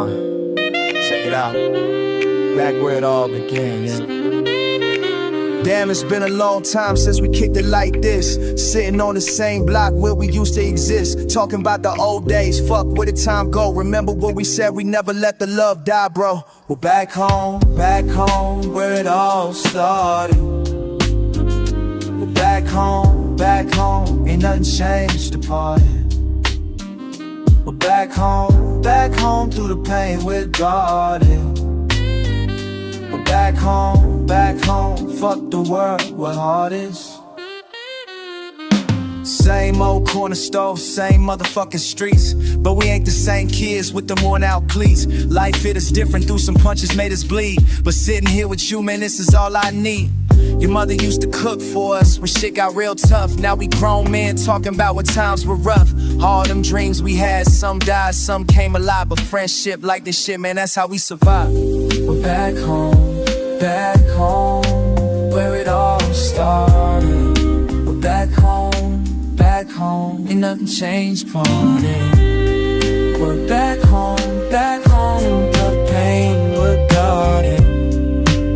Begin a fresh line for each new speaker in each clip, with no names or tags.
Check it out. Back where it all began, yeah. Damn, it's been a long time since we kicked it like this. Sitting on the same block where we used to exist. Talking about the old days, fuck where the time go. Remember when we said we never let the love die, bro. Well, back home where it all started. Well, back home, ain't nothing changed the party. Well, back home through the pain we're guarded. Well, back home, fuck the world where heart is. Same old corner store, same motherfucking streets, but we ain't the same kids with them worn out cleats. Life hit us different, through some punches made us bleed. But sitting here with you, man, this is all I need. Your mother used to cook for us when shit got real tough. Now we grown men talking about when times were rough. All them dreams we had, some died, some came alive. But friendship like this shit, man, that's how we survive. We're back home where it all started. We're back home, ain't nothing changed, party. We're back home, the pain we're guarding.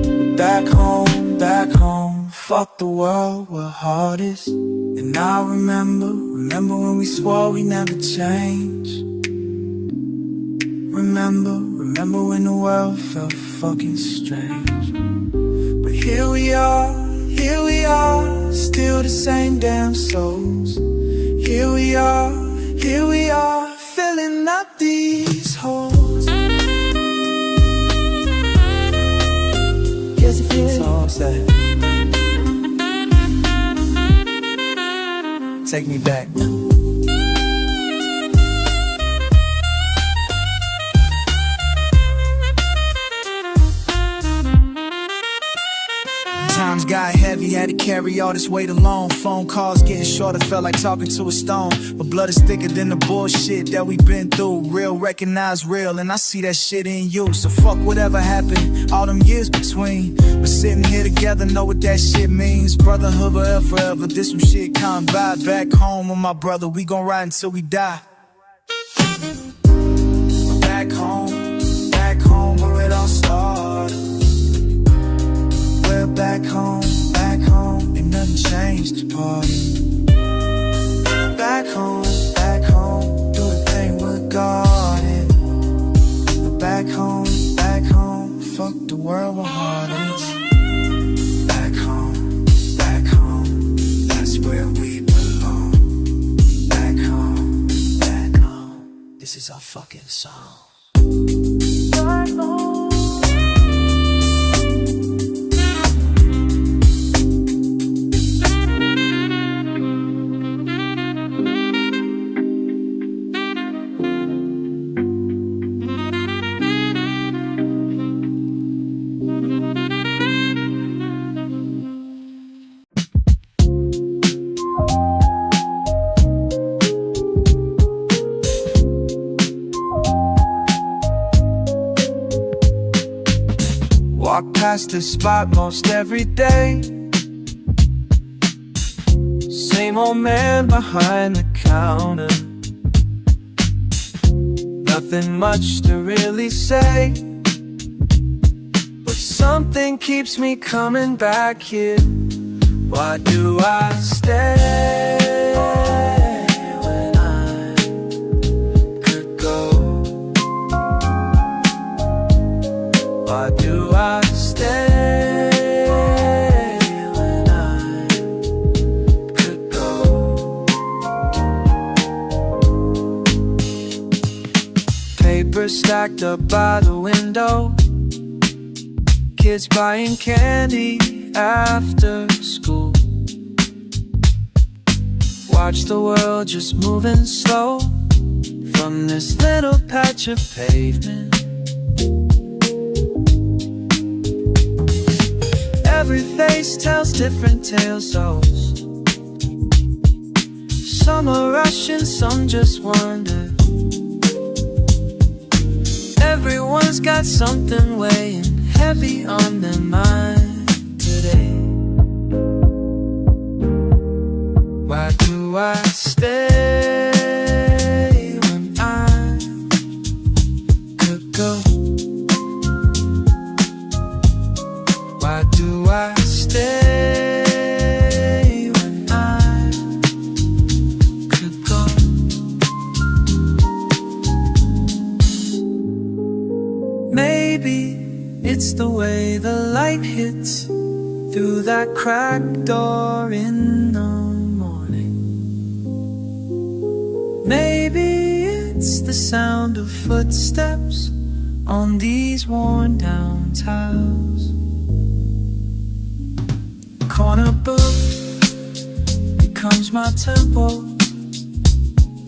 We're back home, fuck the world where heart is. And I remember when we swore we never change. Remember when the world felt fucking strange. But here we are, still the same damn souls. Here we are, filling up these holes. Guess if it's all that. Take me back. Times got heavy, had to carry all this weight alone. Phone calls getting shorter, felt like talking to a stone. But blood is thicker than the bullshit that we've been through. Real recognize real, and I see that shit in you. So fuck whatever happened, all them years between. But sitting here together, know what that shit means. Brotherhood forever, this some shit come by. Back home with my brother, we gon' ride until we die. Back home where it all started. We're back home, ain't nothing changed the party. Back home, do the thing we're guarding. We're back home, fuck the world with heart is. Back home, that's where we belong. Back home, this is our fucking song. Back home. Walk past this spot most every day. Same old man behind the counter. Nothing much to really say, but something keeps me coming back here. Why do I stay when I could go? Why do I stay when I could go? Paper stacked up by the window. Kids buying candy after school. Watch the world just moving slow from this little patch of pavement. Every face tells different tales, so some are rushing, some just wonder. Everyone's got something weighing heavy on their mind today. Why do I stay when I could go?
it's the way the light hits through that cracked door in the morning. Maybe it's the sound of footsteps on these worn down tiles. Corner book becomes my temple,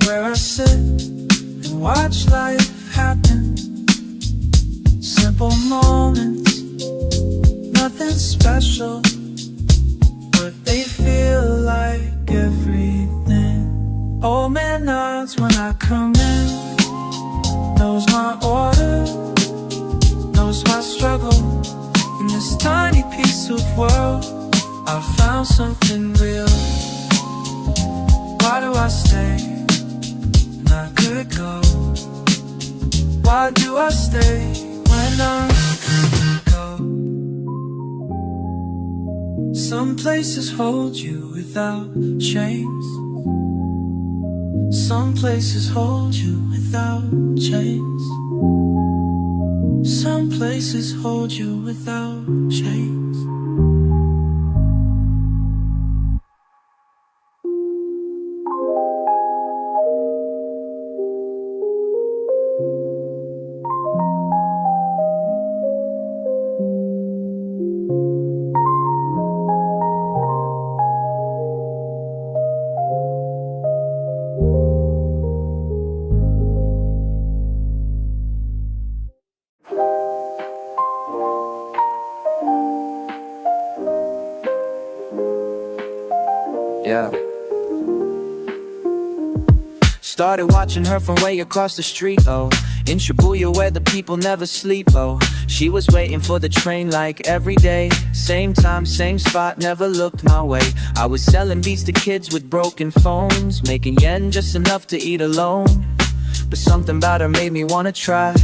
where I sit and watch life happen. Simple moments, nothing special, but they feel like everything. Old man nods when I come in, knows my order, knows my struggle. In this tiny piece of world, I found something real. Why do I stay when I could go? Why do I stay when I could go? Some places hold you without chains. Some places hold you without chains. Some places hold you without chains.
Yeah. Started watching her from way across the street, oh, in Shibuya where the people never sleep, oh. She was waiting for the train like every day. Same time, same spot, never looked my way. I was selling beats to kids with broken phones, making yen just enough to eat alone. But something about her made me wanna try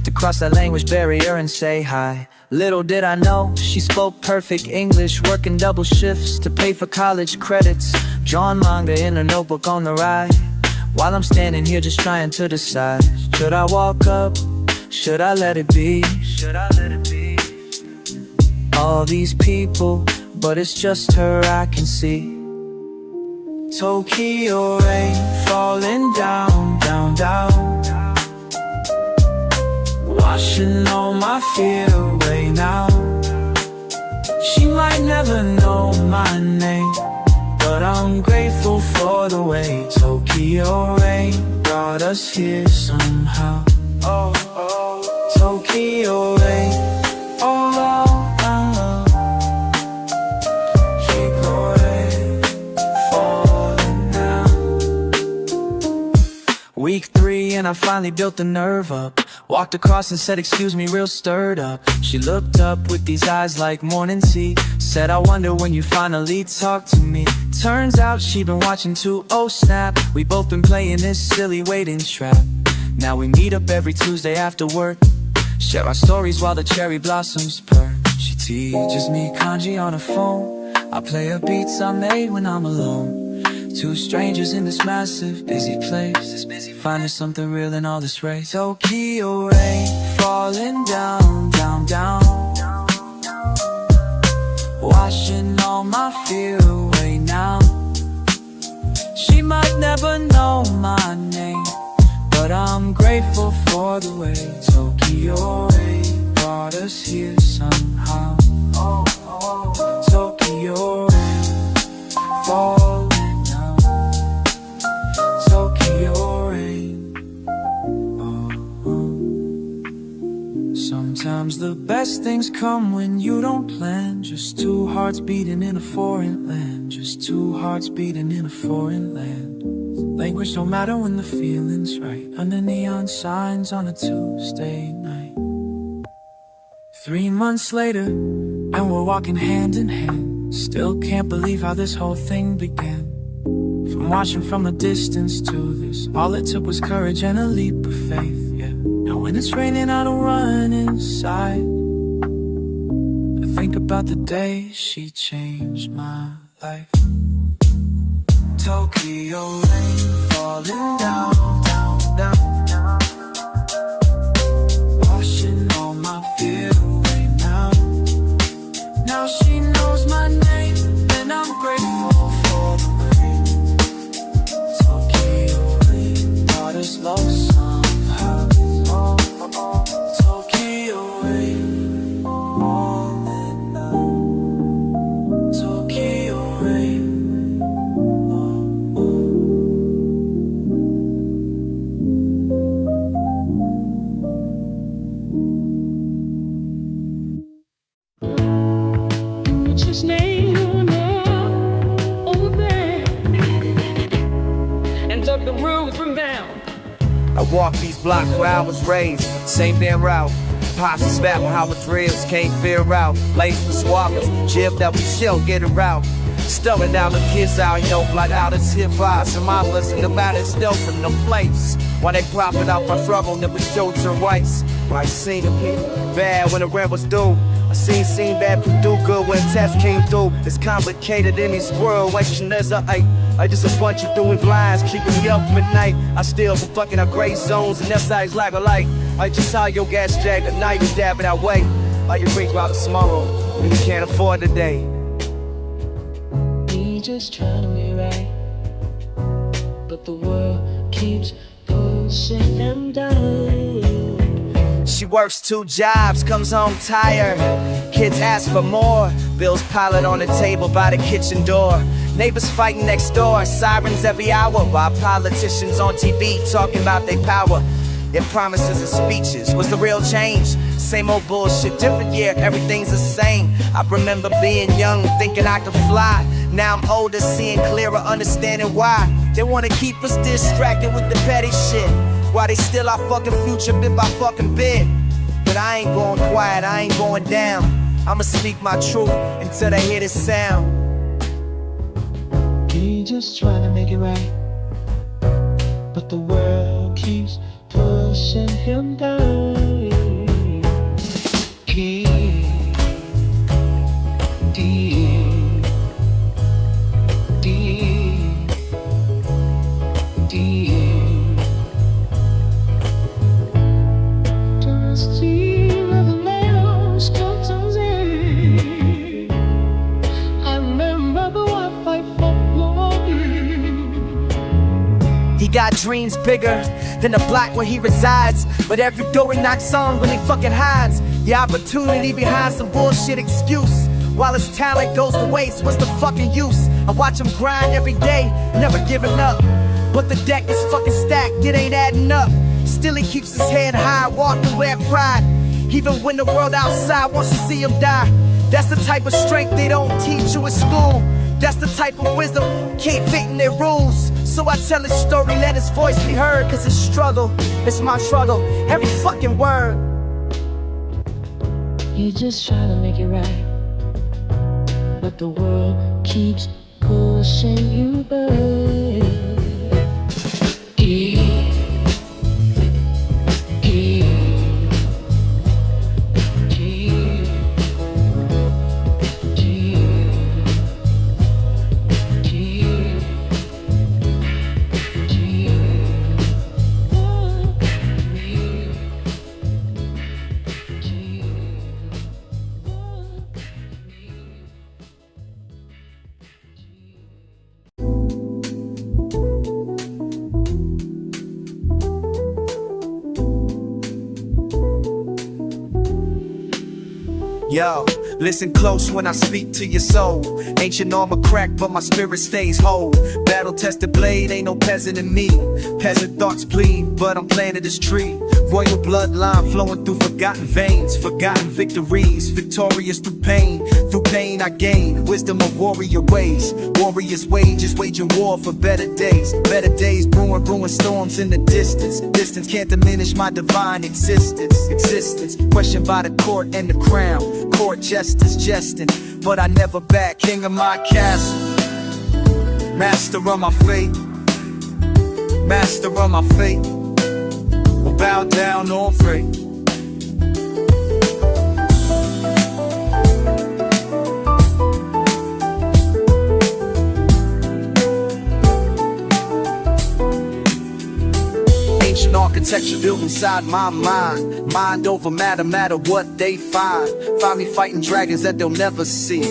to cross that language barrier and say hi. Little did I know, she spoke perfect English, working double shifts to pay for college credits, drawing manga in her notebook on the ride, while I'm standing here just trying to decide, should I walk up, should I let it be? Should I let it be? All these people, but it's just her I can see. Tokyo rain falling down, down, down, washing all my fear away now. She might never know my name, but I'm grateful for the way Tokyo rain brought us here somehow. Oh, oh, Tokyo rain, oh, oh, oh, Tokyo rain falling down. Week 3 and I finally built the nerve up. Walked across and said, excuse me, real stirred up. She looked up with these eyes like morning sea, said, I wonder when you finally talk to me. Turns out she'd been watching too, oh snap. We both been playing this silly waiting trap. Now we meet up every Tuesday after work, share our stories while the cherry blossoms perk. She teaches me kanji on her phone, I play her beats I made when I'm alone. Two strangers in this massive, busy place, finding something real in all this race. Tokyo rain falling down, down, down, washing all my fear away now. She might never know my name, but I'm grateful for the way Tokyo rain brought us here somehow. Oh, oh, Tokyo rain falling. Sometimes the best things come when you don't plan. Just two hearts beating in a foreign land. Just two hearts beating in a foreign land. Language don't matter when the feeling's right. Under neon signs on a Tuesday night. 3 months later, and we're walking hand in hand. Still can't believe how this whole thing began. From watching from a distance to this, all it took was courage and a leap of faith, yeah. Now when it's raining I don't run inside. I think about the day she changed my life. Tokyo rain falling down, down, down, washing all my fear away now. I walk these blocks where I was raised, same damn route. Pops is back when I was drills, can't fear out. Lace for swappers, jib that we still get around. Stirring down the kids out, like out of hip hop. So my listen about it still from the place. While they profit out my struggle, never showed to rights. I seen the people bad when the rent was due. I seen bad people do good when tests came through. It's complicated in this world, waiting as I just a bunch of doing blinds, keeping me up at night. I still be fucking our gray zones and left sides like a light. I just saw your gas jack at night and dab it that way. Like you think about tomorrow, when you can't afford today.
We just trying to be right, but the world keeps pushing him down.
She works 2 jobs, comes home tired. Kids ask for more, bills piled on the table by the kitchen door. Neighbors fighting next door, sirens every hour, while politicians on TV talking about their power. Their promises and speeches was the real change. Same old bullshit, different year, everything's the same. I remember being young, thinking I could fly. Now I'm older, seeing clearer, understanding why they wanna keep us distracted with the petty shit, while they steal our fucking future bit by fucking bit. But I ain't going quiet, I ain't going down. I'ma speak my truth until they hear this sound.
He just trying to make it right, but the world keeps pushing him down. He
got dreams bigger than the block where he resides, but every door he knocks on when he fucking hides. The opportunity behind some bullshit excuse, while his talent goes to waste, what's the fucking use? I watch him grind every day, never giving up, but the deck is fucking stacked, it ain't adding up. Still he keeps his head high, walking with pride, even when the world outside wants to see him die. That's the type of strength they don't teach you at school. That's the type of wisdom can't fit in their rules. So I tell his story, let his voice be heard, cause his struggle, it's my struggle, every fucking word.
You just try to make it right, but the world keeps pushing you back.
Yo, listen close when I speak to your soul. Ancient armor cracked, but my spirit stays whole. Battle-tested blade, ain't no peasant in me. Peasant thoughts bleed, but I'm planted this tree. Royal bloodline flowing through forgotten veins. Forgotten victories, victorious through pain. Through pain I gain wisdom of warrior ways. Warriors' wages, waging war for better days. Better days brewing storms in the distance. Distance can't diminish my divine existence. Questioned by the court and the crown. Court jesters jesting, but I never back. King of my castle, master of my fate. Master of my fate, will bow down or afraid. Ancient architecture built inside my mind. Mind over matter, matter what they find. Find me fighting dragons that they'll never see.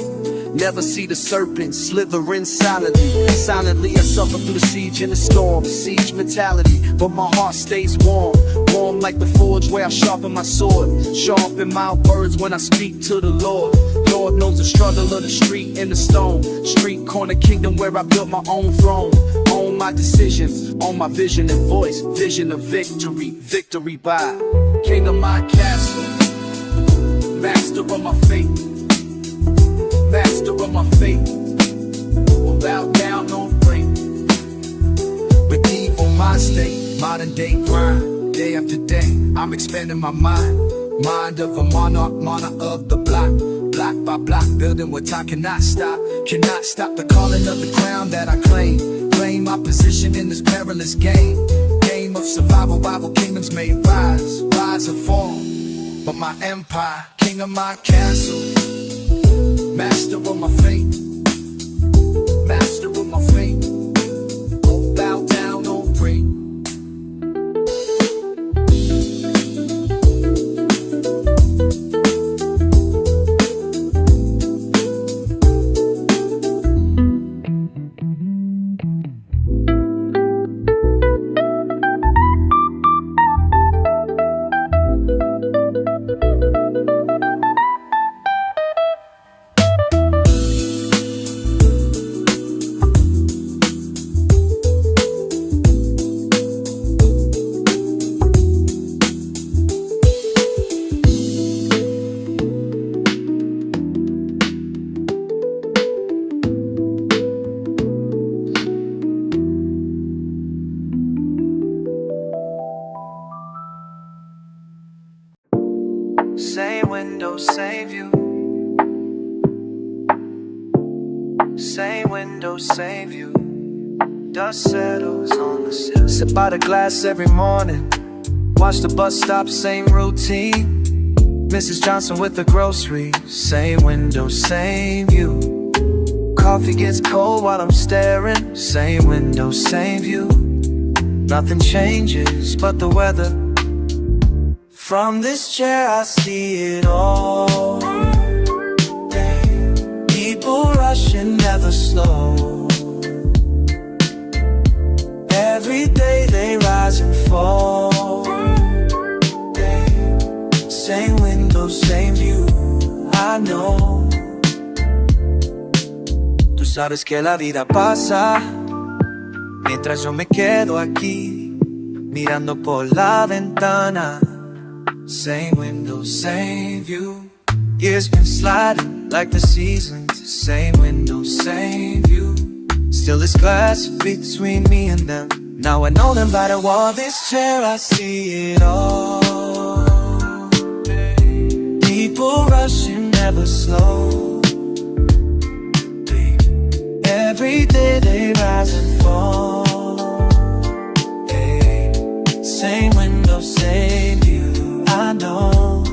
Never see the serpent slithering silently. Silently I suffer through the siege and the storm. Siege mentality, but my heart stays warm. Warm like the forge where I sharpen my sword. Sharpen my words when I speak to the Lord. Lord knows the struggle of the street and the stone. Street corner kingdom where I built my own throne. Own my decisions, own my vision and voice. Vision of victory, victory by king of my castle, master of my fate. Master of my fate, will bow down on fate. With evil my state.
Modern day grind, day after day, I'm expanding my mind. Mind of a monarch of the block. Block by block, building what I cannot stop. Cannot stop the calling of the crown that I claim. Claim my position in this perilous game. Game of survival, rival kingdoms may rise. Rise or fall, but my empire, king of my castle. Master of my fate. Master of my fate. Oh, bow down, oh, pray.
Same window, same view. Same window, same view. Dust settles on the sill. Sip out a glass every morning. Watch the bus stop, same routine. Mrs. Johnson with the groceries. Same window, same view. Coffee gets cold while I'm staring. Same window, same view. Nothing changes but the weather. From this chair I see it all. People rushing, never slow. Every day they rise and fall. Same window, same view, I know. Tú sabes que la vida pasa mientras yo me quedo aquí mirando por la ventana. Same window, same view. Years been sliding like the seasons. Same window, same view. Still there's glass between me and them. Now I know them by the wall. This chair I see it all. People rushing, never slow. Every day they rise and fall. Same window, same view, I know.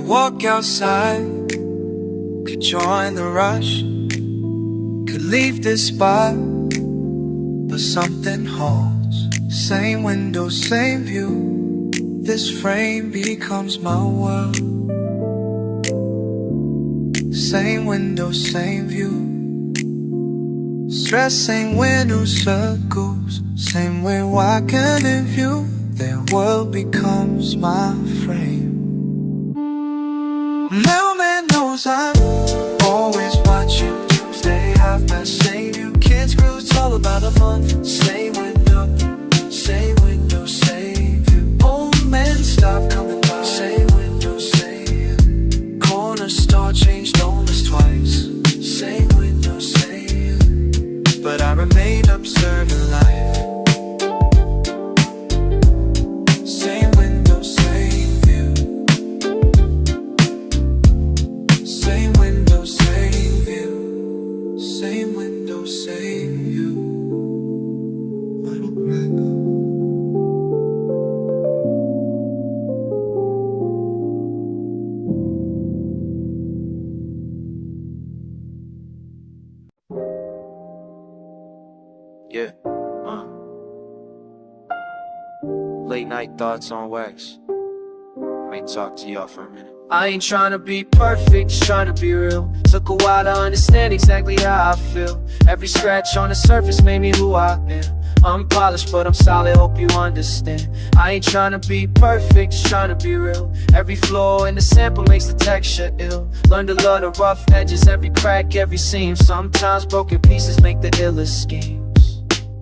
Walk outside, could join the rush, could leave this spot, but something holds. Same window, same view, this frame becomes my world. Same window, same view, stress same window circles, same way walking in view, their world becomes my frame. Mailman knows I'm always watching. Tuesday, half past, same view. Kids grew tall about a month. Same window, same window, same view. Old men stop coming by. Same window, same view. Corner store changed owners twice. Same window, same view. But I remain observing life. Same window, same view. Same window, same view. Same window, same view. Yeah, late night thoughts on wax. May talk to y'all for a minute. I ain't tryna be perfect, just tryna be real. Took a while to understand exactly how I feel. Every scratch on the surface made me who I am. Unpolished, but I'm solid, hope you understand. I ain't tryna be perfect, just tryna be real. Every flaw in the sample makes the texture ill. Learn to love the rough edges, every crack, every seam. Sometimes broken pieces make the illest schemes.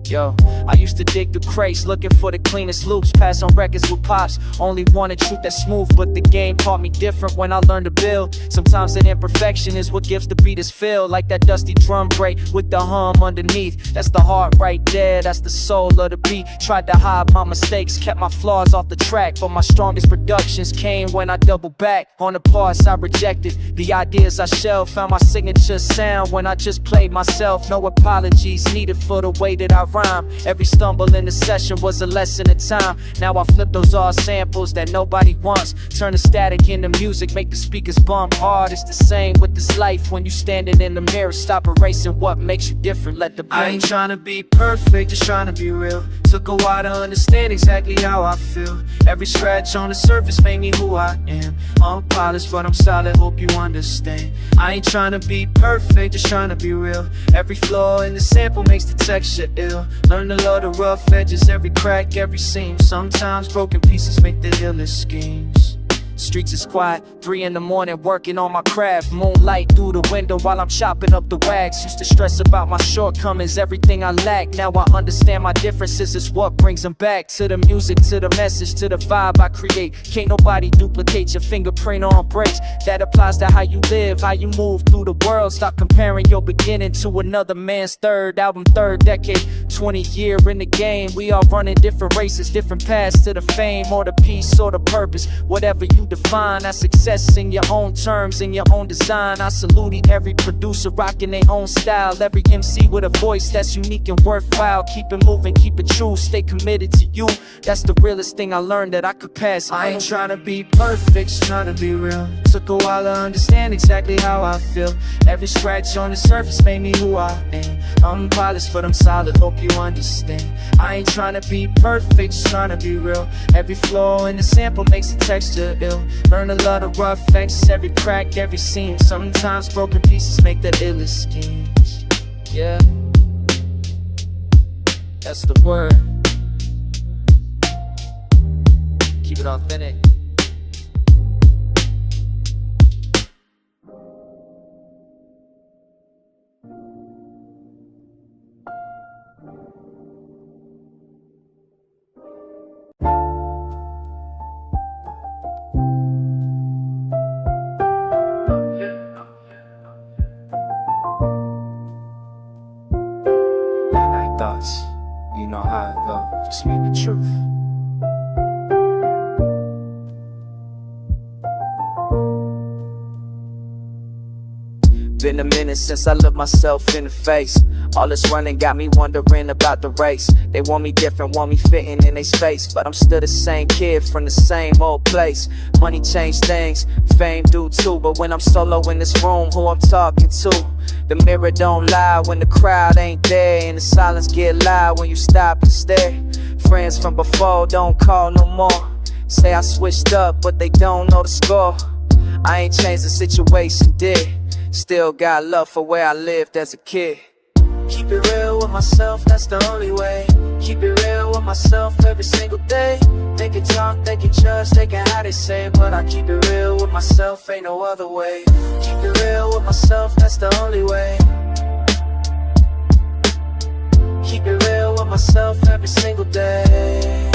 Yo, I used to dig the crates, looking for the cleanest loops. Pass on records with pops, only wanted truth that's smooth. But the game taught me different when I learned to build. Sometimes that imperfection is what gives the beat its feel. Like that dusty drum break with the hum underneath. That's the heart right there, that's the soul of the beat. Tried to hide my mistakes, kept my flaws off the track. But my strongest productions came when I doubled back on the parts I rejected. The ideas I shelved, found my signature sound when I just played myself. No apologies needed for the way that I rhyme. Every stumble in the session was a lesson in time. Now I flip those all samples that nobody wants. Turn the static into music, make the speakers bump hard. It's the same with this life. When you standing in the mirror, stop erasing what makes you different. Let the brain. I ain't tryna be perfect, just tryna be real. Took a while to understand exactly how I feel. Every scratch on the surface made me who I am. Unpolished, but I'm solid, hope you understand. I ain't tryna be perfect, just tryna be real. Every flaw in the sample makes the texture ill. Learn to love the rough edges, every crack, every seam. Sometimes broken pieces make the illest schemes. Streets is quiet, 3 in the morning working on my craft. Moonlight through the window while I'm chopping up the wax. Used to stress about my shortcomings, everything I lack. Now I understand my differences is what brings them back. To the music, to the message, to the vibe I create. Can't nobody duplicate your fingerprint on breaks. That applies to how you live, how you move through the world. Stop comparing your beginning to another man's third album, third decade. 20 year in the game, we all running different races, different paths to the fame or the peace or the purpose. Whatever you define as success in your own terms, in your own design. I salute every producer rocking their own style. Every MC with a voice that's unique and worthwhile. Keep it moving, keep it true, stay committed to you. That's the realest thing I learned that I could pass. I ain't tryna be perfect, just tryna be real. Took a while to understand exactly how I feel. Every scratch on the surface made me who I am. Unpolished, but I'm solid, hope you understand. I ain't tryna be perfect, just tryna be real. Every flaw in the sample makes the texture ill. Learn a lot of rough edges, every crack, every seam. Sometimes broken pieces make the illest schemes. Yeah, that's the word. Keep it authentic. Thoughts, you know how it go, just speak the truth. Been a minute since I looked myself in the face. All this running got me wondering about the race. They want me different, want me fitting in their space, but I'm still the same kid from the same old place. Money changed things, fame do too, but when I'm solo in this room, who I'm talking to? The mirror don't lie when the crowd ain't there, and the silence get loud when you stop and stare. Friends from before don't call no more. Say I switched up, but they don't know the score. I ain't changed the situation, did. Still got love for where I lived as a kid. Keep it real with myself, that's the only way. Keep it real with myself every single day. They can talk, they can judge, they can how they say, but I keep it real with myself, ain't no other way. Keep it real with myself, that's the only way. Keep it real with myself every single day.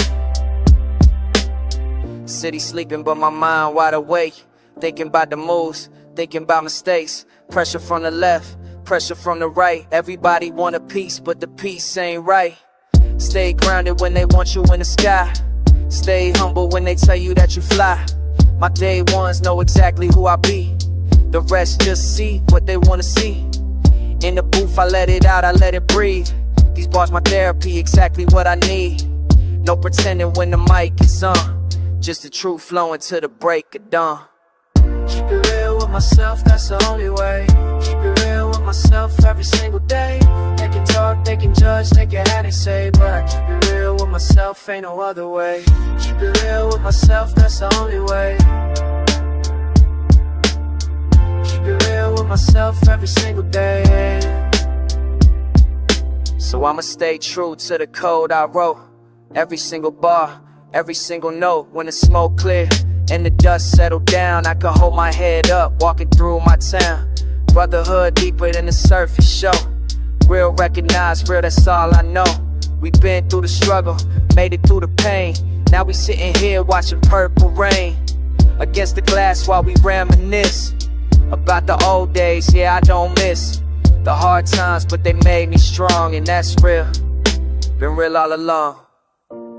City sleeping but my mind wide awake. Thinking about the moves, thinking about mistakes. Pressure from the left, pressure from the right. Everybody want a piece, but the piece ain't right. Stay grounded when they want you in the sky. Stay humble when they tell you that you fly. My day ones know exactly who I be. The rest just see what they wanna see. In the booth I let it out, I let it breathe. These bars my therapy, exactly what I need. No pretending when the mic is on. Just the truth flowing to the break of dawn. Keep it real with myself, that's the only way. Keep it real with myself every single day. They can talk, they can judge, they can have they say, but I keep it real with myself, ain't no other way. Keep it real with myself, that's the only way. real with myself every single day. So I'ma stay true to the code I wrote. Every single bar, every single note. When the smoke clear and the dust settled down, I could hold my head up, walking through my town. Brotherhood deeper than the surface show. Real recognized, real, that's all I know. We been through the struggle, made it through the pain. Now we sitting here watching purple rain against the glass while we reminisce about the old days. Yeah, I don't miss the hard times, but they made me strong, and that's real. Been real all along.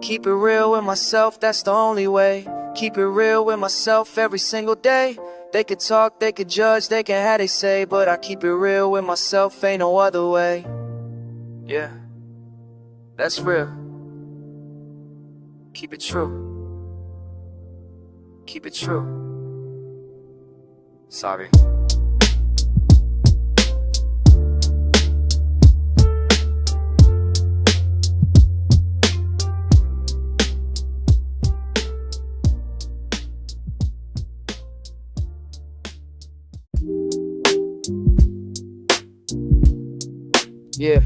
Keep it real with myself, that's the only way. Keep it real with myself every single day. They could talk, they could judge, they can have they say, but I keep it real with myself, ain't no other way. Yeah, that's real. Keep it true. Keep it true. Sorry. Yeah.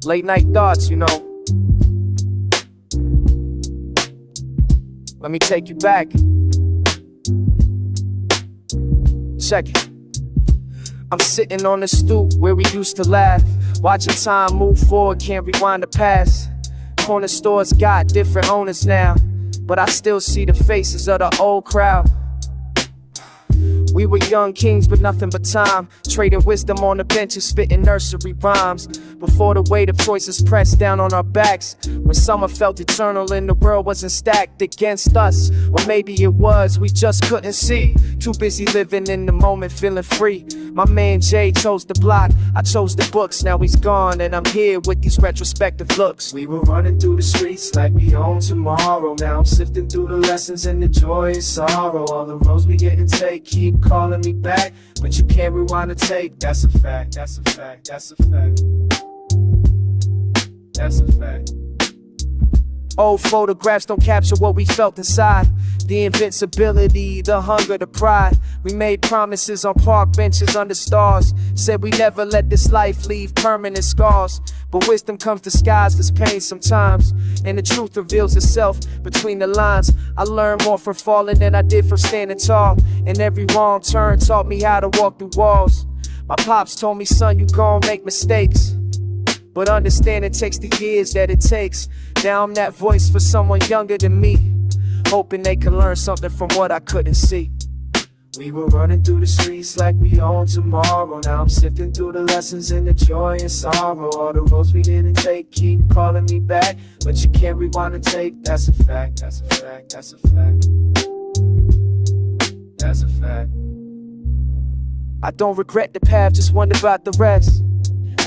Late night thoughts, you know. Let me take you back. Check it. I'm sitting on the stoop where we used to laugh, watching time move forward, can't rewind the past. Corner stores got different owners now, but I still see the faces of the old crowd. We were young kings with nothing but time, trading wisdom on the benches, spitting nursery rhymes. Before the weight of choices pressed down on our backs, when summer felt eternal and the world wasn't stacked against us. Or maybe it was, we just couldn't see. Too busy living in the moment, feeling free. My man Jay chose the block, I chose the books. Now he's gone and I'm here with these retrospective looks. We were running through the streets like we own tomorrow. Now I'm sifting through the lessons and the joy and sorrow. All the roads we didn't take keep calling me back, but you can't rewind the tape. That's a fact, that's a fact, that's a fact. That's a fact. Old photographs don't capture what we felt inside. The invincibility, the hunger, the pride. We made promises on park benches under stars. Said we never let this life leave permanent scars. But wisdom comes disguised as pain sometimes, and the truth reveals itself between the lines. I learned more from falling than I did from standing tall, and every wrong turn taught me how to walk through walls. My pops told me, son, you gon' make mistakes, but understand it takes the years that it takes. Now I'm that voice for someone younger than me, hoping they can learn something from what I couldn't see. We were running through the streets like we own tomorrow. Now I'm sifting through the lessons and the joy and sorrow. All the roads we didn't take keep calling me back, but you can't rewind the tape. That's a fact, that's a fact, that's a fact. That's a fact. I don't regret the path, just wonder about the rest.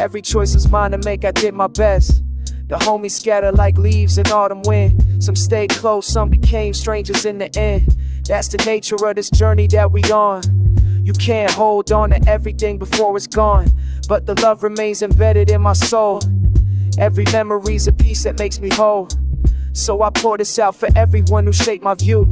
Every choice was mine to make, I did my best. The homies scattered like leaves in autumn wind. Some stayed close, some became strangers in the end. That's the nature of this journey that we on. You can't hold on to everything before it's gone, but the love remains embedded in my soul. Every memory's a piece that makes me whole. So I pour this out for everyone who shaped my view.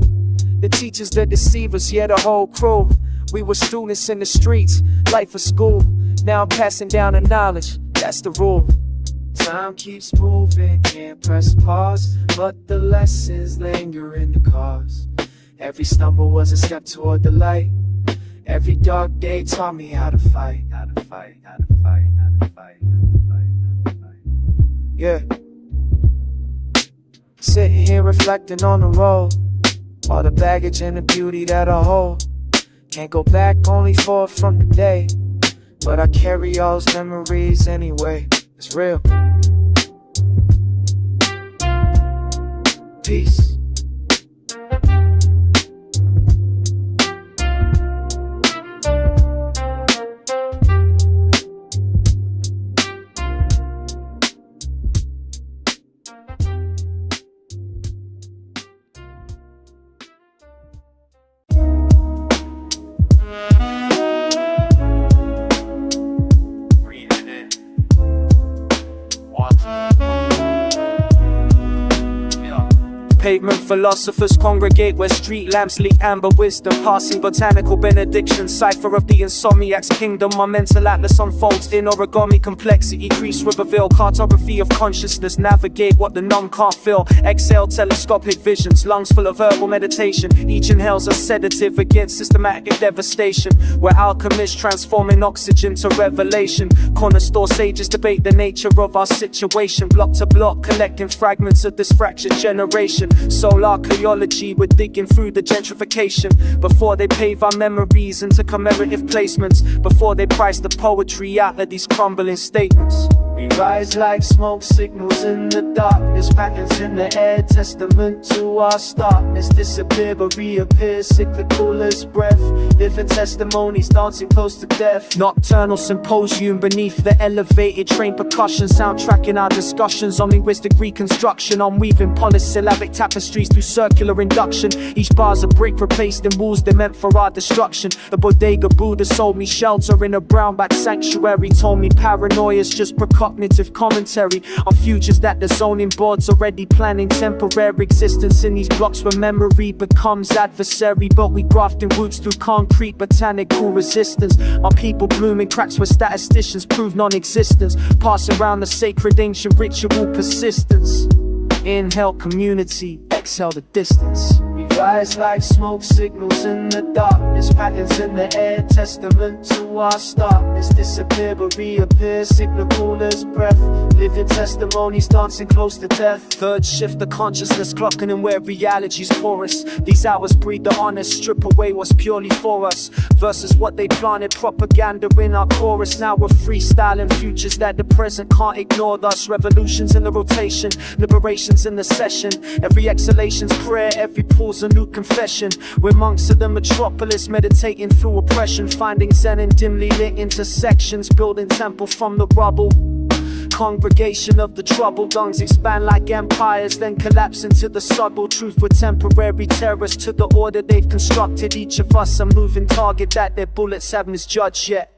The teachers, the deceivers, yeah, the whole crew. We were students in the streets, life of school. Now I'm passing down the knowledge, that's the rule. Time keeps moving, can't press pause, but the lessons linger in the cause. Every stumble was a step toward the light. Every dark day taught me how to fight, how to fight, how to fight, how to fight, how to fight. Yeah. Sitting here reflecting on the road, all the baggage and the beauty that I hold. Can't go back, only forward from today, but I carry all those memories anyway. It's real. Peace. Pavement philosophers congregate where street lamps leak amber wisdom, passing botanical benedictions. Cipher of the insomniac's kingdom. My mental atlas unfolds in origami complexity. Crease reveal cartography of consciousness. Navigate what the numb can't feel. Exhale telescopic visions. Lungs full of herbal meditation. Each inhales a sedative against systematic devastation. Where alchemists transforming oxygen to revelation. Corner store sages debate the nature of our situation. Block to block, collecting fragments of this fractured generation. Soul archaeology, we're digging through the gentrification. Before they pave our memories into commemorative placements. Before they price the poetry out of these crumbling statements. We rise like smoke signals in the darkness. Patterns in the air, testament to our starkness. Disappear but reappear, cyclical as breath. Living testimonies, dancing close to death. Nocturnal symposium beneath the elevated train percussion. Soundtracking our discussions on linguistic reconstruction. On weaving polysyllabic tapestries through circular induction. Each bar's a brick replaced in walls they meant for our destruction. The bodega Buddha sold me shelter in a brown-back sanctuary. Told me paranoia's just precognitive commentary on futures that the zoning board's already planning. Temporary existence in these blocks where memory becomes adversary. But we grafting roots through concrete botanical resistance. Our people blooming cracks where statisticians prove non-existence. Passing around the sacred ancient ritual persistence. Inhale community, exhale the distance. We rise like smoke signals in the darkness. Patterns in the air, testament to our starkness. Disappear but reappear, cyclical as breath. Living testimonies, dancing close to death. Third shift the consciousness, clocking in where reality's porous. These hours breed the honest, strip away what's purely for us. Versus what they planted, propaganda in our chorus. Now we're freestyling futures that the present can't ignore. Thus revolutions in the rotation, liberations in the session. Every exhalation's prayer, every pause a new confession. We're monks of the metropolis, meditating through oppression. Finding zen in dimly lit intersections. Building temple from the rubble. Congregation of the troubled lungs expand like empires, then collapse into the subtle truth with temporary terrors to the order they've constructed. Each of us a moving target that their bullets haven't misjudged yet.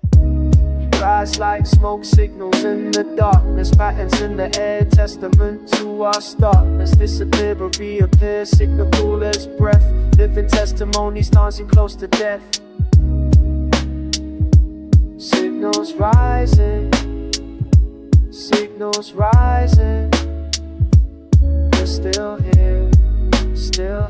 Rise like smoke signals in the darkness. Patterns in the air, testament to our starkness. Disappear but reappear, cyclical as breath. Living testimonies, dancing close to death. Signals rising, signals rising. We're still here, still